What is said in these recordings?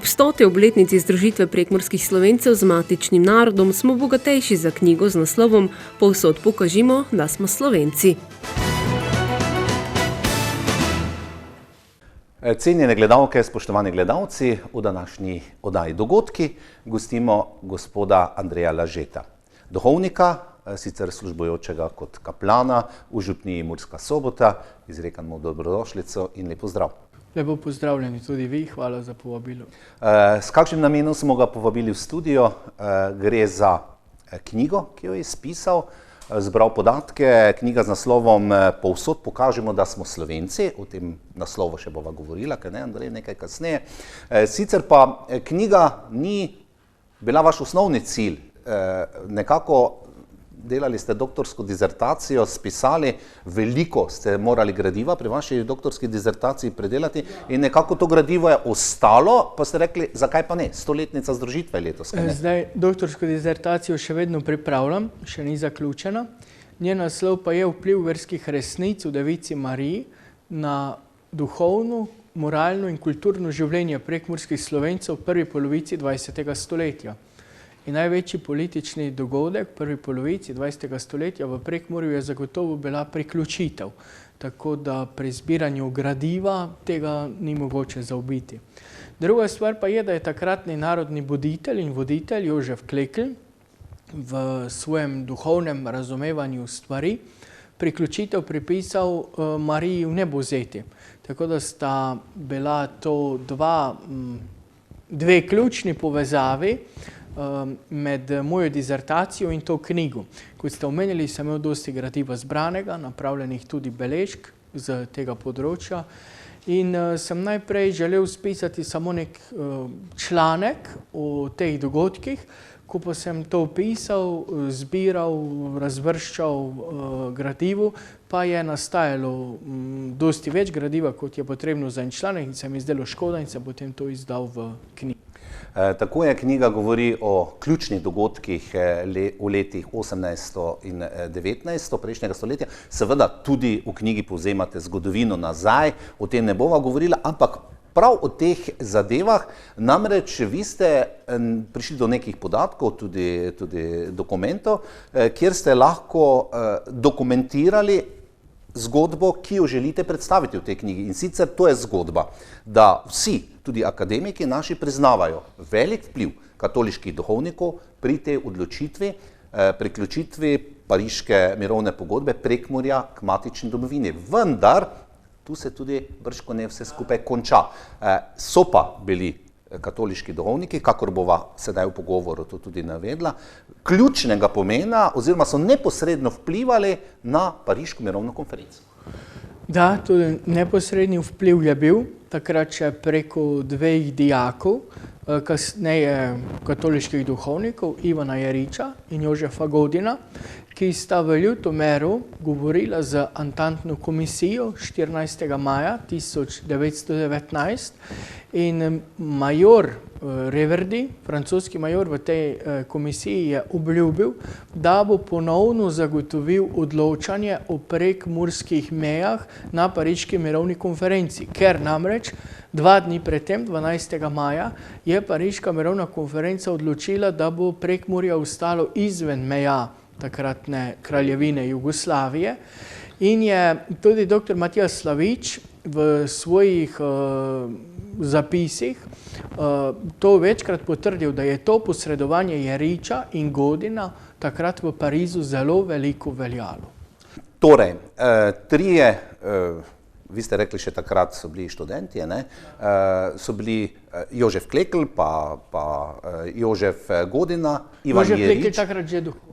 100. obletnici združitve prekmurskih Slovencev z matičnim narodom smo bogatejši za knjigo z naslovom Povsod pokažimo, da smo Slovenci. Cenjene gledalke, spoštovani gledalci, v današnji oddaji Dogodki gostimo gospoda Andreja Lažeta, duhovnika, sicer službujočega kot kaplana v župniji Murska Sobota. Izrekam mu dobrodošlico in lep pozdrav. Lepo pozdravljeni tudi vi, hvala za povabilo. S kakšnim namenom smo ga povabili v studio? Gre za knjigo, ki jo je spisal, zbral podatke, knjiga z naslovom Povsod pokažemo, da smo Slovenci. O tem naslovu še bova govorila, kaj ne, Andrej, nekaj kasneje. Sicer pa knjiga ni bila vaš osnovni cilj. Nekako delali ste doktorsko dizertacijo, spisali, veliko ste morali gradiva pri vaši doktorski dizertaciji predelati in nekako to gradivo je ostalo, pa ste rekli, zakaj pa ne, 100-letnica združitve letos. Zdaj, doktorsko dizertacijo še vedno pripravljam, še ni zaključena. Njen naslov pa je Vpliv verskih resnic v Devici Mariji na duhovno, moralno in kulturno življenje prekmurskih Slovencev v prvi polovici 20. stoletja. In največji politični dogodek v prvi polovici 20. stoletja v Prekmurju je zagotovo bila priključitev, tako da pri zbiranju gradiva tega ni mogoče zaobiti. Druga stvar pa je, da je takratni narodni buditelj in voditelj Jožef Klekl v svojem duhovnem razumevanju stvari priključitev pripisal Mariji Vnebovzeti. Tako da sta bila to dve ključni povezavi med mojo dizertacijo in to knjigo. Kot ste omenili, sem imel dosti gradiva zbranega, napravljenih tudi beležk z tega področja in sem najprej želel spisati samo nek članek o teh dogodkih. Ko pa sem to pisal, zbiral, razvrščal gradivo, pa je nastajalo dosti več gradiva, kot je potrebno za en članek in se mi zdelo škoda in sem potem to izdal v knjigi. Tako je, knjiga govori o ključnih dogodkih v letih 18. in 19. prejšnjega stoletja. Seveda tudi v knjigi povzemate zgodovino nazaj, o tem ne bova govorila, ampak prav o teh zadevah. Namreč vi ste prišli do nekih podatkov, tudi dokumentov, kjer ste lahko dokumentirali zgodbo, ki jo želite predstaviti v tej knjigi. In sicer to je zgodba, da vsi, tudi akademiki naši, priznavajo velik vpliv katoliških duhovnikov pri tej odločitvi, priključitvi Pariške mirovne pogodbe Prekmurja k matični domovini. Vendar, tu se tudi bržkone vse skupaj konča. So pa bili katoliški duhovniki, kakor bova sedaj v pogovoru to tudi navedla, ključnega pomena oziroma so neposredno vplivali na Pariško mirovno konferenco. Da, tudi neposredni vpliv je bil, takrat še preko dveh dijakov, kasneje katoliških duhovnikov, Ivana Jeriča in Jožefa Godina, ki sta v Ljutomeru govorila z Antantno komisijo 14. maja 1919 in major Reverdy, francoski major v tej komisiji, je obljubil, da bo ponovno zagotovil odločanje o prekmurskih mejah na Pariški mirovni konferenci, ker namreč 2 dni predtem, 12. maja, je Pariška mirovna konferenca odločila, da bo Prekmurje ostalo izven meja takratne kraljevine Jugoslavije in je tudi dr. Matija Slavič v svojih zapisih to večkrat potrdil, da je to posredovanje Jeriča in Godina takrat v Parizu zelo veliko veljalo. Torej, trije, vi ste rekli še takrat so bili študentje, so bili Jožef Klekl, pa Jožef Godina, Ivan Jerič.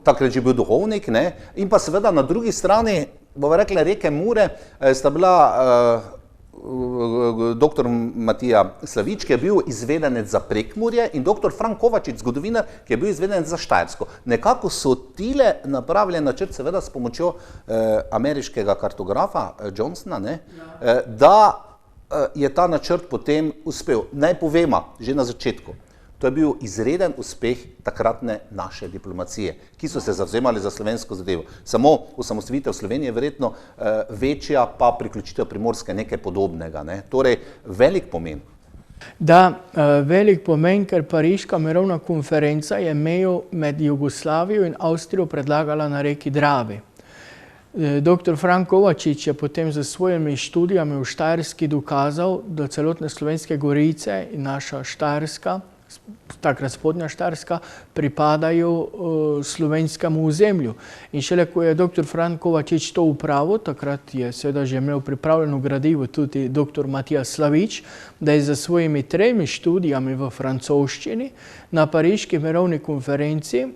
Takrat že bil duhovnik, in pa seveda na drugi strani, bova rekla, reke Mure, sta bila dr. Matija Slavič, ki je bil izvedenec za Prekmurje, in dr. Frank Kovačič, zgodovinar, ki je bil izvedenec za Štajersko. Nekako so tile napravili načrt, seveda s pomočjo ameriškega kartografa Johnsona, da je ta načrt potem uspel. Naj povema že na začetku, to je bil izreden uspeh takratne naše diplomacije, ki so se zavzemali za slovensko zadevo. Samo osamosvojitev Slovenije je verjetno večja, pa priključitev Primorske nekaj podobnega. Torej, velik pomen. Da, velik pomen, ker Pariška mirovna konferenca je mejo med Jugoslavijo in Avstrijo predlagala na reki Dravi. Dr. Frank Kovačič je potem z svojimi študijami v Štajerski dokazal, da celotne Slovenske gorice in naša Štajerska, takrat spodnja Štajerska, pripadajo slovenskemu ozemlju. In šele ko je dr. Frank Kovačič to upravil, takrat je seveda že imel pripravljeno gradivo tudi dr. Matija Slavič, da je za svojimi 3 študijami v francoščini na Pariški mirovni konferenci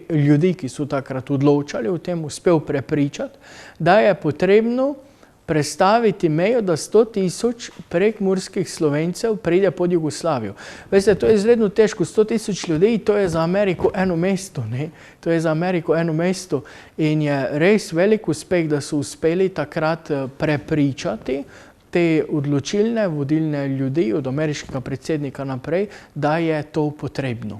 ljudi, ki so takrat odločali o tem, uspel prepričati, da je potrebno prestaviti mejo, da 100.000 prekmurskih Slovencev pride pod Jugoslavijo. Veste, to je izredno težko, 100.000 ljudi, to je za Ameriko eno mesto, ne? To je za Ameriko eno mesto in je res velik uspeh, da so uspeli takrat prepričati te odločilne, vodilne ljudi, od ameriškega predsednika naprej, da je to potrebno.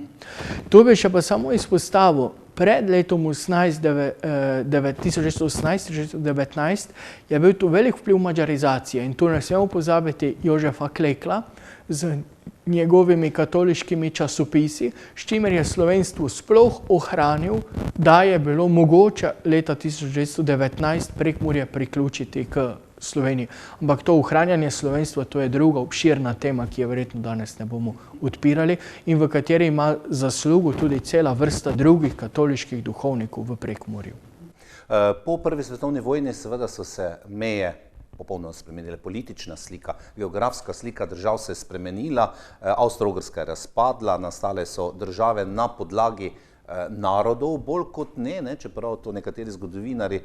To bi še pa samo izpostavil. Pred letom 1918-1919 je bil tu velik vpliv mađarizacije in tu ne smemo pozabiti Jožefa Klekla z njegovimi katoliškimi časopisi, s čimer je slovenstvo sploh ohranil, da je bilo mogoče leta 1919 Prekmurje priključiti k Sloveniji. Ampak to ohranjanje slovenstva, to je druga obširna tema, ki je verjetno danes ne bomo odpirali in v kateri ima zaslugo tudi cela vrsta drugih katoliških duhovnikov v Prekmurju. Po prvi svetovni vojni seveda so se meje popolnoma spremenile, politična slika, geografska slika držav se je spremenila, Avstro-Ogrska je razpadla, nastale so države na podlagi narodov, bolj kot ne, čeprav to nekateri zgodovinari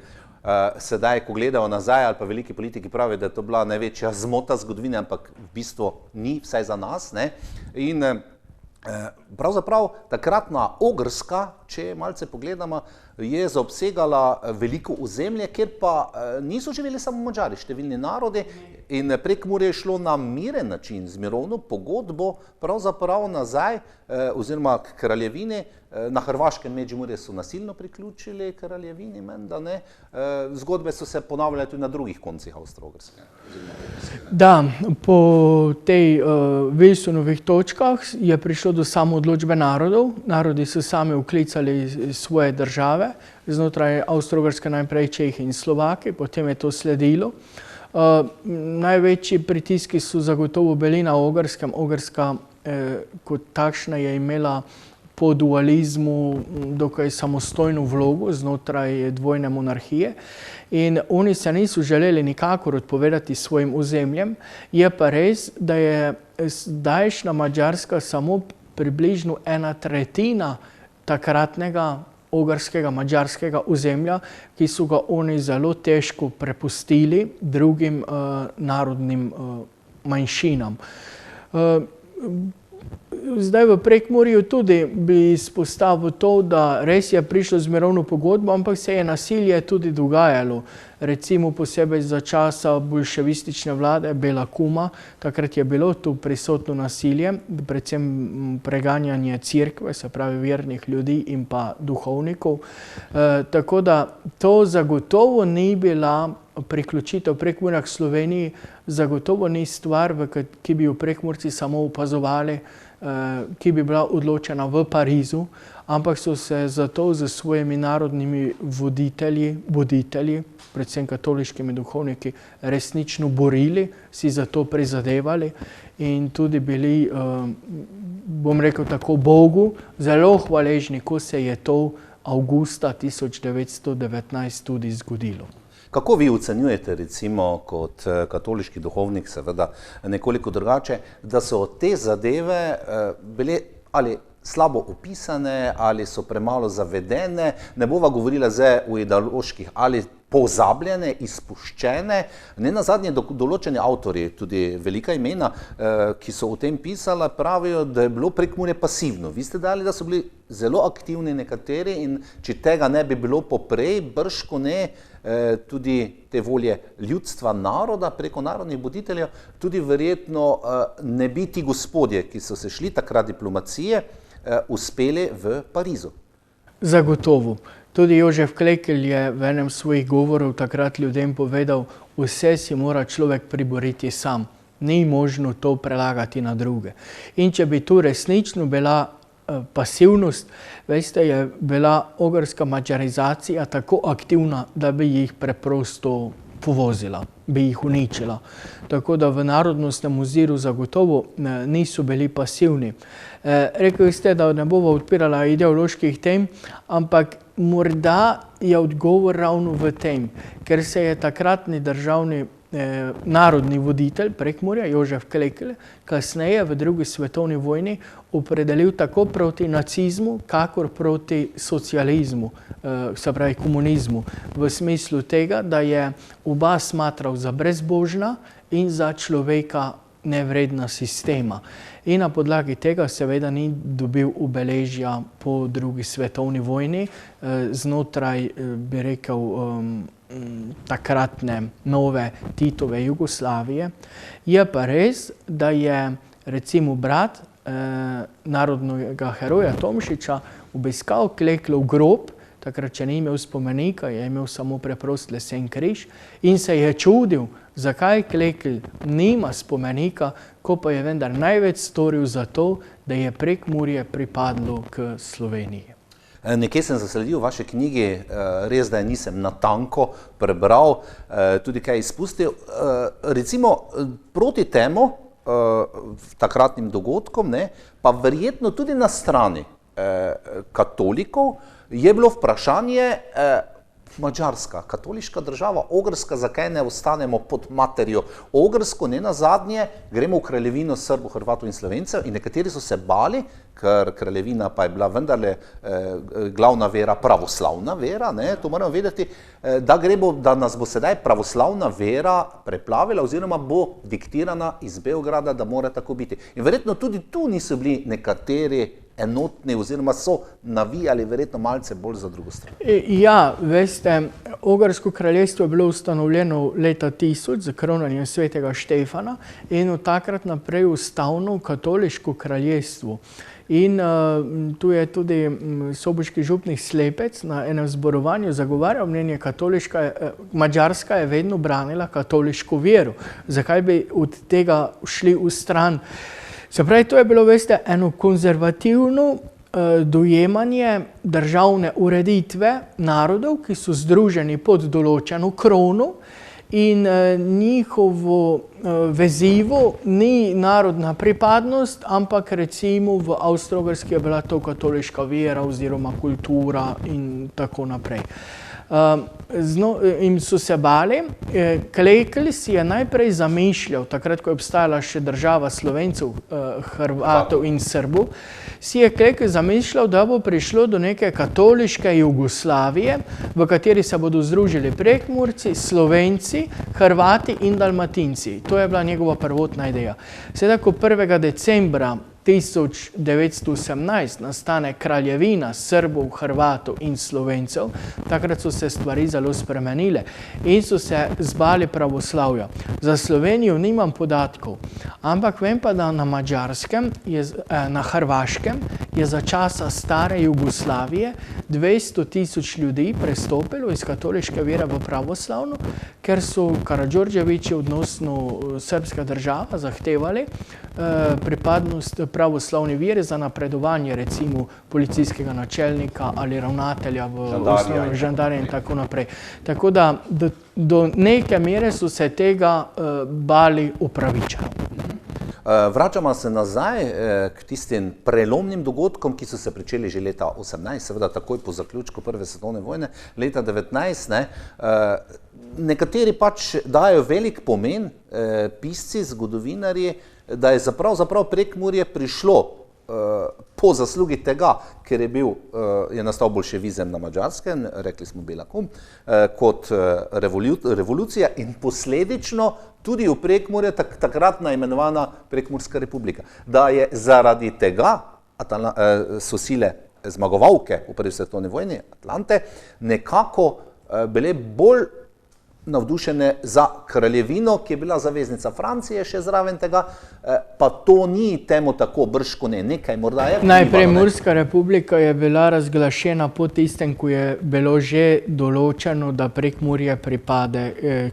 sedaj, ko gledajo nazaj, ali pa veliki politiki pravijo, da je to bila največja zmota zgodovine, ampak v bistvu ni, vsaj za nas. In pravzaprav takratna Ogrska, če malce pogledamo, je zaobsegala veliko ozemlje, kjer pa niso živeli samo Madžari, številni narodi in Prekmurje je šlo na miren način, z mirovno pogodbo, pravzaprav nazaj oziroma k kraljevini. Na Hrvaškem Međimurje so nasilno priključili kraljevini, menda ne. Zgodbe so se ponavljale tudi na drugih koncih Avstro-Ogrske. Da, po tej Wilsonovih točkah je prišlo do samoodločbe narodov. Narodi so sami uklicali svoje države, znotraj Avstro-Ogrske najprej Čehi in Slovaki, potem je to sledilo. Največji pritiski so zagotovo bili na Ogrskem. Ogrska kot takšna je imela po dualizmu dokaj samostojno vlogo znotraj dvojne monarhije in oni se niso želeli nikakor odpovedati svojim ozemljem. Je pa res, da je zdajšnja Madžarska samo približno 1/3 takratnega ogrskega, madžarskega ozemlja, ki so ga oni zelo težko prepustili drugim narodnim manjšinam. Zdaj v Prekmurju tudi bi izpostavil to, da res je prišlo z mirovno pogodbo, ampak se je nasilje tudi dogajalo. Recimo posebej za časa bolševistične vlade Bela Kuma, takrat je bilo tu prisotno nasilje, predvsem preganjanje cerkve, se pravi vernih ljudi in pa duhovnikov. Tako da to zagotovo ni bila priključitev Prekmurja k Sloveniji, zagotovo ni stvar, ki bi jo Prekmurci samo opazovali, ki bi bila odločena v Parizu, ampak so se zato z svojimi narodnimi voditelji, predvsem katoliškimi duhovniki, resnično borili, si za to prizadevali in tudi bili, bom rekel tako, Bogu zelo hvaležni, ko se je to avgusta 1919 tudi zgodilo. Kako vi ocenjujete, recimo, kot katoliški duhovnik, seveda nekoliko drugače, da so te zadeve bile ali slabo opisane, ali so premalo zavedene, ne bova govorila zdaj o ideoloških, ali pozabljene, izpuščene, ne nazadnje določeni avtorji, tudi velika imena, ki so o tem pisala, pravijo, da je bilo Prekmurje pasivno. Vi ste dali, da so bili zelo aktivni nekateri in če tega ne bi bilo poprej, brško ne, tudi te volje ljudstva, naroda, preko narodnih voditeljev, tudi verjetno ne bi ti gospodje, ki so se šli takrat diplomacije, uspeli v Parizu. Zagotovo. Tudi Jožef Klekl je v enem svojih govorov takrat ljudem povedal, vse si mora človek priboriti sam. ni možno to prelagati na druge. In če bi tu resnično bila pasivnost, veste, je bila ogrska mađarizacija tako aktivna, da bi jih preprosto povozila, bi jih uničila. Tako da v narodnostnem oziru zagotovo niso bili pasivni. Rekli ste, da ne bova odpirala ideoloških tem, ampak morda je odgovor ravno v tem, ker se je takratni državni narodni voditelj Prekmurja, Jožef Klekl, kasneje v drugi svetovni vojni opredelil tako proti nacizmu, kakor proti socializmu, se pravi komunizmu, v smislu tega, da je oba smatral za brezbožna in za človeka nevredna sistema. In na podlagi tega seveda ni dobil obeležja po drugi svetovni vojni znotraj, bi rekel, takratne nove Titove Jugoslavije. Je pa res, da je recimo brat narodnega heroja Tomšiča obiskal Kleklov grob, takrat, če ni imel spomenika, je imel samo preprost lesen križ in se je čudil, zakaj Klekl nima spomenika, ko pa je vendar največ storil za to, da je Prekmurje pripadlo k Sloveniji. Nekje sem zasledil v vaši knjigi, res da je nisem natanko prebral, tudi kaj izpustil. Recimo proti temu, takratnim dogodkom, pa verjetno tudi na strani katolikov, je bilo vprašanje Madžarska, katoliška država, ogrska, zakaj ne ostanemo pod materjo ogrsko, ne nazadnje, gremo v kraljevino Srbov, Hrvatov in Slovencev in nekateri so se bali, ker kraljevina pa je bila vendarle glavna vera pravoslavna vera, to moramo vedeti, da nas bo sedaj pravoslavna vera preplavila oziroma bo diktirana iz Beograda, da mora tako biti. In verjetno tudi tu niso bili nekateri enotni oziroma so navijali verjetno malce bolj za drugo stran. Ja, veste, Ogrsko kraljestvo je bilo ustanovljeno leta 1000 z kronanjem svetega Štefana in od takrat naprej ustavno katoliško kraljestvo. In tu je tudi soboški župnik Slepec na enem zborovanju zagovarjal mnenje Madžarska je vedno branila katoliško vero. Zakaj bi od tega šli v stran? Se pravi, to je bilo, veste, eno konzervativno dojemanje državne ureditve narodov, ki so združeni pod določeno krono in njihovo vezivo ni narodna pripadnost, ampak recimo v Avstro-Ogrski je bila to katoliška vera oziroma kultura in tako naprej. In so se bali. Klekl si je najprej zamišljal, takrat, ko je obstajala še država Slovencev, Hrvatov in Srbov, si je Klekl zamišljal, da bo prišlo do neke katoliške Jugoslavije, v kateri se bodo združili Prekmurci, Slovenci, Hrvati in Dalmatinci. To je bila njegova prvotna ideja. Sedaj, ko 1. decembra 1918 nastane kraljevina Srbov, Hrvatov in Slovencev, takrat so se stvari zelo spremenile in so se zbali pravoslavja. Za Slovenijo nimam podatkov, ampak vem pa, da na Madžarskem, na Hrvaškem je za časa stare Jugoslavije 200 000 ljudi prestopilo iz katoliške vere v pravoslavno, ker so Karadžordževići, odnosno srpska država, zahtevali pripadnost pravoslavni veri za napredovanje recimo policijskega načelnika ali ravnatelja v osnovnem žandarju in tako naprej. Tako da do neke mere so se tega bali upravičeno. Vračamo se nazaj k tistim prelomnim dogodkom, ki so se pričeli že leta 18, seveda takoj po zaključku Prve svetovne vojne, leta 19. Nekateri pač dajo velik pomen, pisci, zgodovinarji, da je pravzaprav Prekmurje prišlo po zaslugi tega, ker je nastal bolševizem na Madžarskem, rekli smo Bela kum, kot revolucija in posledično tudi v Prekmurje takratna imenovana Prekmurska republika. Da je zaradi tega so sile zmagovalke v Prvi svetovni vojni, Atlante, nekako bile bolj navdušene za kraljevino, ki je bila zaveznica Francije še zraven tega, pa to ni temu tako brško ne, nekaj morda je. Najprej Murska republika je bila razglašena po tistem, ko je bilo že določeno, da Prekmurje pripade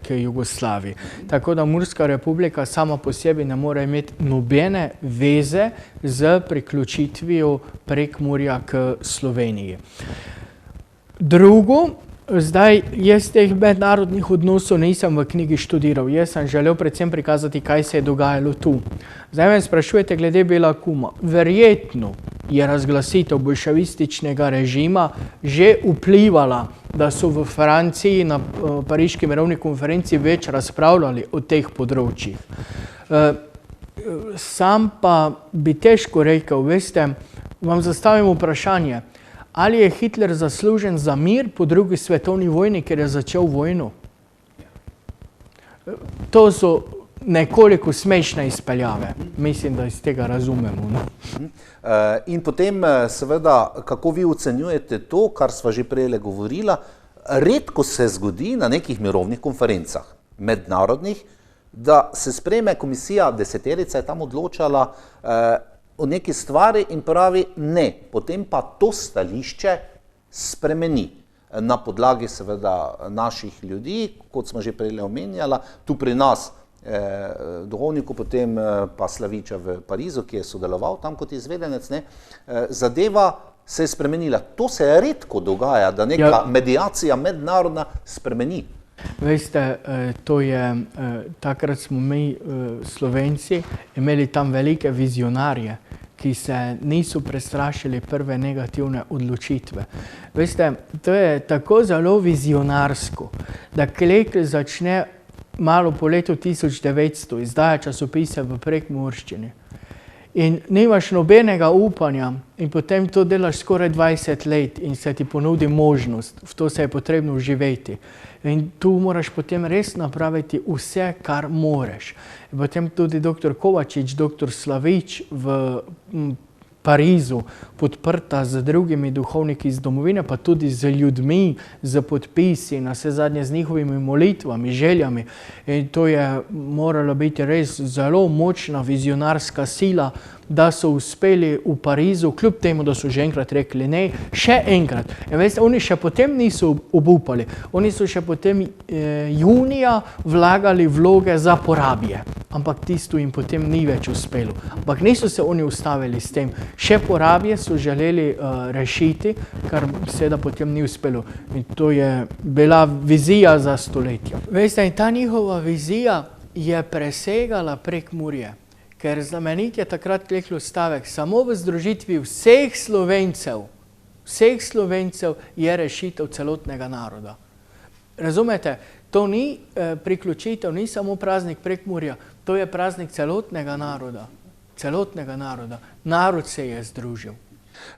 k Jugoslaviji. Tako da Murska republika sama po sebi ne more imeti nobene veze z priključitvijo Prekmurja k Sloveniji. Drugo, zdaj, jaz teh mednarodnih odnosov nisem v knjigi študiral. Jaz sem želel predvsem prikazati, kaj se je dogajalo tu. Zdaj me sprašujete glede Bela kuma. Verjetno je razglasitev bolševističnega režima že vplivala, da so v Franciji na Pariški mirovni konferenci več razpravljali o teh področjih. Sam pa bi težko rekel, veste, vam zastavim vprašanje, ali je Hitler zaslužen za mir po drugi svetovni vojni, ker je začel vojno? To so nekoliko smešne izpeljave. Mislim, da iz tega razumemo. No? In potem, seveda, kako vi ocenjujete to, kar sva že prej govorila, redko se zgodi na nekih mirovnih konferencah, mednarodnih, da se sprejme komisija, deseterica je tam odločala o neki stvari in pravi ne, potem pa to stališče spremeni na podlagi seveda naših ljudi, kot smo že prej omenjala, tu pri nas duhovniku, potem pa Slaviča v Parizu, ki je sodeloval tam kot izvedenec, ne, zadeva se je spremenila. To se redko dogaja, da neka medijacija mednarodna spremeni. Veste, to je, takrat smo mi Slovenci imeli tam velike vizionarje, ki se niso prestrašili prve negativne odločitve. Veste, to je tako zelo vizionarsko, da Klekl začne malo po letu 1900 izdaja časopise v prekmurščini. In nimaš nobenega upanja in potem to delaš skoraj 20 let in se ti ponudi možnost, v to se je potrebno vživeti. In tu moraš potem res napraviti vse, kar moreš. In potem tudi dr. Kovačič, dr. Slavič v Parizu, podprta z drugimi duhovniki iz domovine, pa tudi z ljudmi, z podpisi, na vse zadnje z njihovimi molitvami, željami. In to je morala biti res zelo močna vizionarska sila, da so uspeli v Parizu, kljub temu, da so že enkrat rekli ne, še enkrat. In veste, oni še potem niso obupali. Oni so še potem junija vlagali vloge za porabije. Ampak tisto jim potem ni več uspelo. Ampak niso se oni ustavili s tem. Še porabije so želeli rešiti, kar seveda potem ni uspelo. In to je bila vizija za stoletja. Veste, in ta njihova vizija je presegala Prekmurje. Ker znamenit je takrat Kleklov stavek, samo v združitvi vseh Slovencev je rešitev celotnega naroda. Razumete, to ni priključitev, ni samo praznik Prekmurja, to je praznik celotnega naroda. Celotnega naroda. Narod se je združil.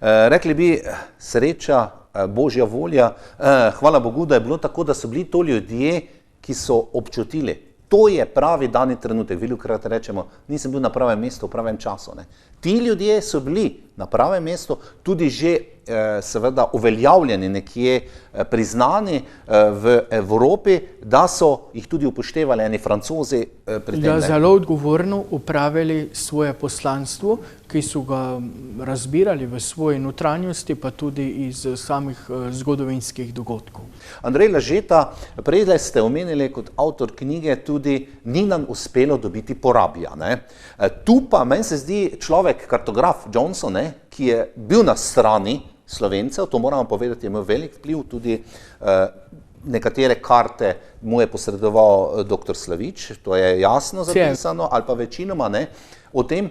Rekli bi, sreča, Božja volja, hvala Bogu, da je bilo tako, da so bili to ljudje, ki so občutili. To je pravi dani trenutek. Velikokrat rečemo, nisem bil na pravem mestu v pravem času. Ne. Ti ljudje so bili na pravem mestu, tudi že seveda uveljavljeni nekje, priznani v Evropi, da so jih tudi upoštevali eni Francozi pri tem. Da zelo odgovorno upravili svoje poslanstvo, ki so ga razbirali v svoji notranjosti, pa tudi iz samih zgodovinskih dogodkov. Andrej Lažeta, prej ste omenili kot avtor knjige tudi ni nam uspelo dobiti porabija. Ne? Tu pa meni se zdi človek, kartograf Johnson, ne, ki je bil na strani Slovencev, to moramo povedati, je imel velik vpliv, tudi nekatere karte mu je posredoval dr. Slavič, to je jasno zapisano, ali pa večinoma ne. O tem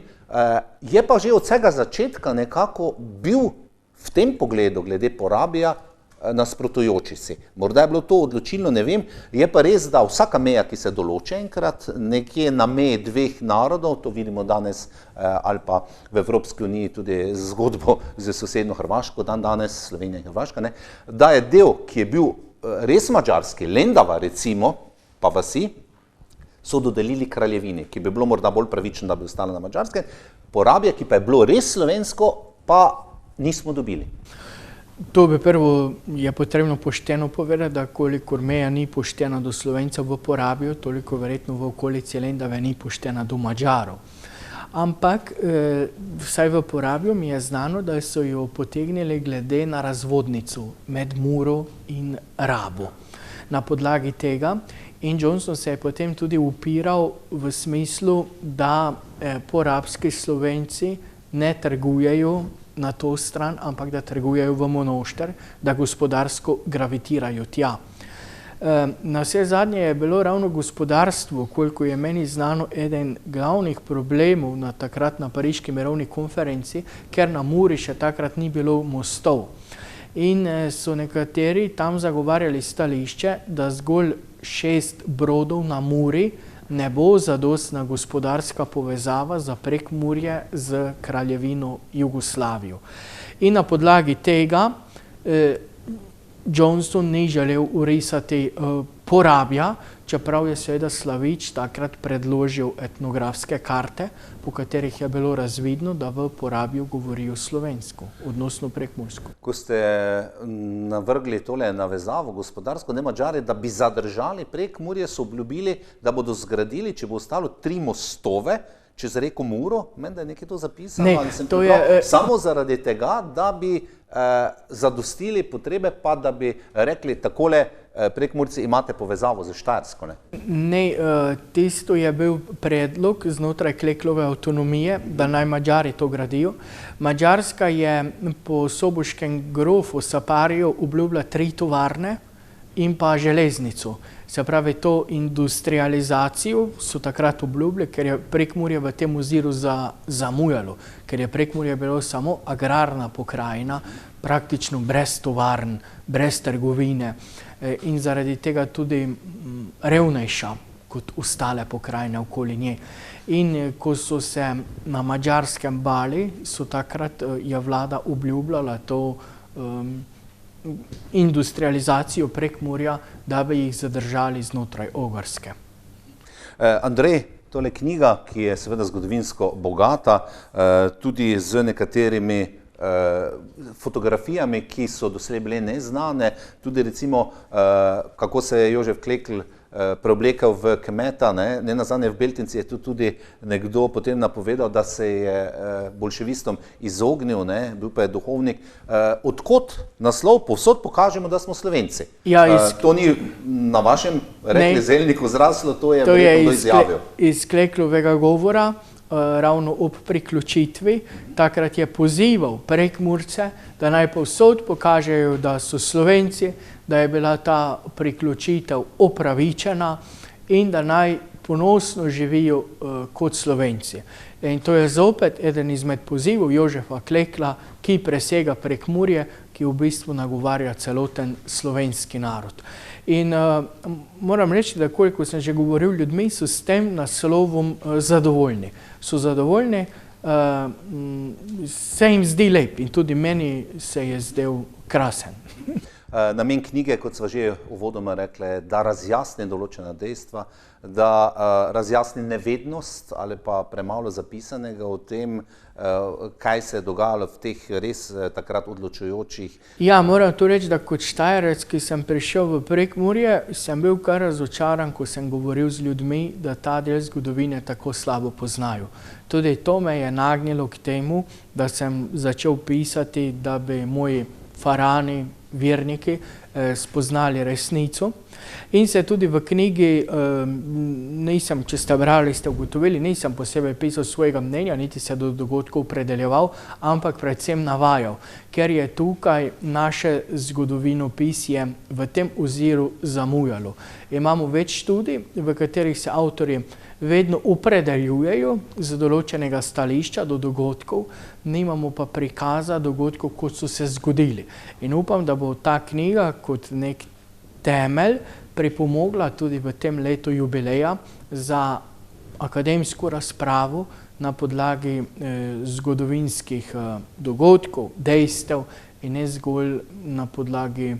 je pa že od vsega začetka nekako bil v tem pogledu glede porabija nasprotujoči si. Morda je bilo to odločilno, ne vem, je pa res, da vsaka meja, ki se določi enkrat, nekje na meji dveh narodov, to vidimo danes ali pa v Evropski uniji tudi zgodbo z sosednjo Hrvaško, danes Slovenija in Hrvaška, ne, da je del, ki je bil res mađarski, Lendava recimo, pa vasi, so dodelili kraljevini, ki bi bilo morda bolj pravično, da bi ostala na Mađarskem, porabje, ki pa je bilo res slovensko, pa nismo dobili. To bi prvo je potrebno pošteno povedati, da kolikor meja ni poštena do Slovencev v Porabju, toliko verjetno v okolici Lendave ni poštena do Madžarov. Ampak vsaj v Porabju mi je znano, da so jo potegnili glede na razvodnico med Muro in Rabo. Na podlagi tega in Johnson se je potem tudi upiral v smislu, da porabski Slovenci ne trgujejo na to stran, ampak da trgujejo v Monošter, da gospodarsko gravitirajo tja. Na vse zadnje je bilo ravno gospodarstvo, koliko je meni znano, eden glavnih problemov na takrat na Pariški mirovni konferenci, ker na Muri še takrat ni bilo mostov. In so nekateri tam zagovarjali stališče, da zgolj 6 brodov na Muri ne bo zadostna gospodarska povezava za Prekmurje z kraljevino Jugoslavijo. In na podlagi tega Johnson ni želel urisati Porabja, čeprav je seveda Slavič takrat predložil etnografske karte, po katerih je bilo razvidno, da v Porabju govorijo slovensko, odnosno prekmursko. Ko ste navrgli tole navezavo gospodarsko, ne Madžari, da bi zadržali Prekmurje, so obljubili, da bodo zgradili, če bo ostalo 3 mostove čez reko Muro, meni da je nekaj to zapisano, ali sem prav, samo zaradi tega, da bi zadostili potrebe, pa da bi rekli takole, Prekmurci imate povezavo z Štajersko, ne? Ne, tisto je bil predlog znotraj Kleklove avtonomije, da naj Madžari to gradijo. Madžarska je po soboškem grofu Sapariju obljubila 3 tovarne in pa železnico. Se pravi, to industrializacijo so takrat obljubili, ker je Prekmurje v tem oziru zamujalo, ker je Prekmurje bilo samo agrarna pokrajina, praktično brez tovarn, brez trgovine in zaradi tega tudi revnejša kot ostale pokrajine okoli nje. In ko so se na Madžarskem bali, so takrat je vlada obljubljala to industrializacijo Prekmurja, da bi jih zadržali znotraj Ogrske. Andrej, tole knjiga, ki je seveda zgodovinsko bogata, tudi z nekaterimi fotografijami, ki so doslej bile neznane, tudi recimo, kako se je Jožef Klekl preoblekel v kmeta, ne nazadnje v Beltinci je tudi nekdo potem napovedal, da se je bolševistom izognil, bil pa je duhovnik. Odkot naslov povsod pokažemo, da smo Slovenci? To ni na vašem rekli zelniku zraslo, to je verjetno izjavil. Iz Kleklovega govora, ravno ob priključitvi, takrat je pozival Prekmurce, da naj povsod pokažejo, da so Slovenci, da je bila ta priključitev opravičena in da naj ponosno živijo kot Slovenci. In to je zopet eden izmed pozivov Jožefa Klekla, ki presega Prekmurje, ki v bistvu nagovarja celoten slovenski narod. In moram reči, da koliko sem že govoril ljudmi, so s tem naslovom zadovoljni. So zadovoljni, se jim zdi lep in tudi meni se je zdel krasen. Namen knjige, kot sva že uvodoma rekla, da razjasni določena dejstva, da razjasni nevednost ali pa premalo zapisanega o tem, kaj se je dogajalo v teh res takrat odločujočih. Ja, moram to reči, da kot Štajerec, ki sem prišel v Prekmurje, sem bil kar razočaran, ko sem govoril z ljudmi, da ta del zgodovine tako slabo poznajo. Tudi to me je nagnilo k temu, da sem začel pisati, da bi moji farani, verniki spoznali resnico. In se tudi v knjigi nisem, če ste brali, ste ugotovili, nisem posebej pisal svojega mnenja, niti se do dogodkov opredeljeval, ampak predvsem navajal, ker je tukaj naše zgodovinopisje v tem oziru zamujalo. Imamo več študij, v katerih se avtorji vedno opredeljujejo z določenega stališča do dogodkov, nimamo pa prikaza dogodkov, kot so se zgodili. In upam, da bo ta knjiga kot nek temelj pripomogla tudi v tem letu jubileja za akademsko razpravo na podlagi zgodovinskih dogodkov, dejstev in ne zgolj na podlagi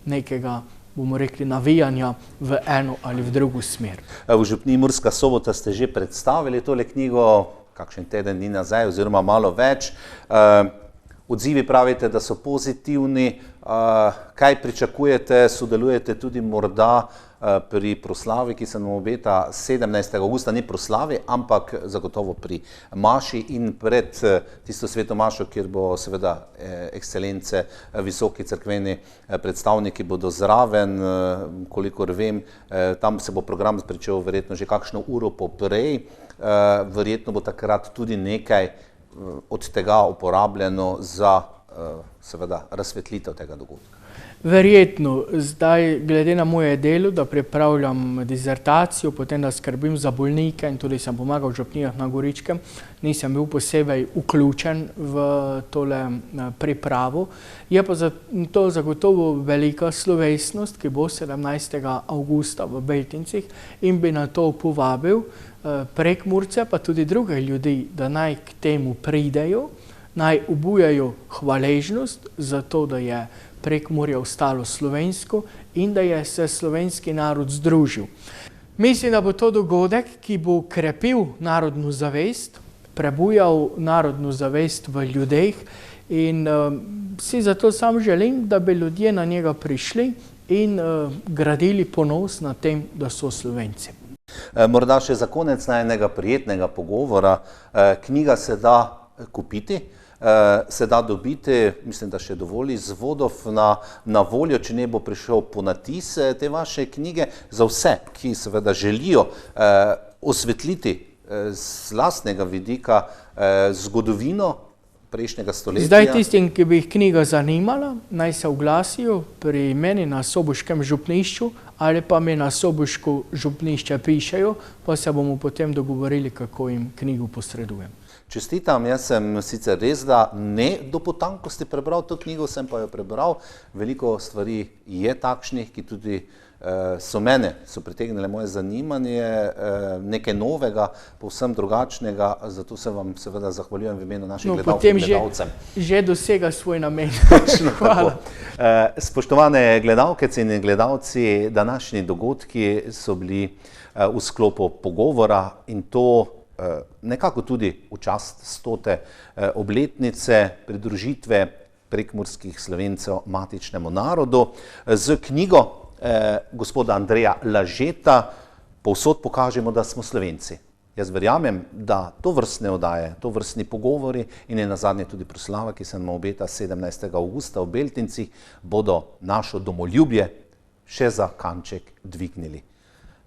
nekega, bomo rekli, navijanja v eno ali v drugo smer. V župniji Murska Sobota ste že predstavili tole knjigo, kakšen teden dni nazaj oziroma malo več. Odzivi pravite, da so pozitivni. Kaj pričakujete, sodelujete tudi morda pri proslavi, ki se nam obeta 17. augusta, ne proslavi, ampak zagotovo pri maši in pred tisto sveto mašo, kjer bo seveda ekscelence, visoki cerkveni predstavniki bodo zraven, kolikor vem, tam se bo program pričel verjetno že kakšno uro poprej, verjetno bo takrat tudi nekaj od tega uporabljeno za seveda razsvetlitev tega dogodka. Verjetno, zdaj glede na moje delo, da pripravljam dizertacijo, potem da skrbim za bolnike in tudi sem pomagal v župnijah na Goričkem, nisem bil posebej vključen v tole pripravo. Je pa to zagotovo velika slovesnost, ki bo 17. augusta v Beltincih in bi na to povabil Prekmurce, pa tudi druge ljudi, da naj k temu pridejo, naj obujajo hvaležnost za to, da je Prekmurje ostalo slovensko in da je se slovenski narod združil. Mislim, da bo to dogodek, ki bo krepil narodno zavest, prebujal narodno zavest v ljudeh in si zato sam želim, da bi ljudje na njega prišli in gradili ponos na tem, da so Slovenci. Morda še za konec najnega prijetnega pogovora. Knjiga se da kupiti, se da dobiti, mislim, da še dovolj izvodov na voljo, če ne bo prišel ponatis te vaše knjige, za vse, ki seveda želijo osvetliti z lastnega vidika zgodovino prejšnjega stoletja. Zdaj tistim, ki bi jih knjiga zanimala, naj se oglasijo pri meni na soboškem župnišču ali pa mi na soboško župnišče pišejo, pa se bomo potem dogovorili, kako jim knjigo posredujem. Čestitam, jaz sem sicer res, da ne do potankosti prebral to knjigo, sem pa jo prebral. Veliko stvari je takšnih, ki tudi so pritegnile moje zanimanje, nekaj novega, povsem drugačnega, zato se vam seveda zahvaljujem v imenu naših gledalcev in gledalcem. Potem že dosega svoj namen. Hvala. Spoštovane gledalke in gledalci, današnji dogodki so bili v sklopu pogovora in to nekako tudi v čast 100. obletnice pridružitve prekmurskih Slovencev matičnemu narodu z knjigo gospoda Andreja Lažeta Povsod pokažemo, da smo Slovenci. Jaz verjamem, da tovrstne oddaje, tovrstni pogovori in nazadnje tudi proslava, ki se nam obeta 17. augusta v Beltincih, bodo našo domoljubje še za kanček dvignili.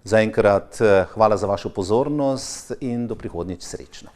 Zaenkrat hvala za vašo pozornost in do prihodnjič srečno.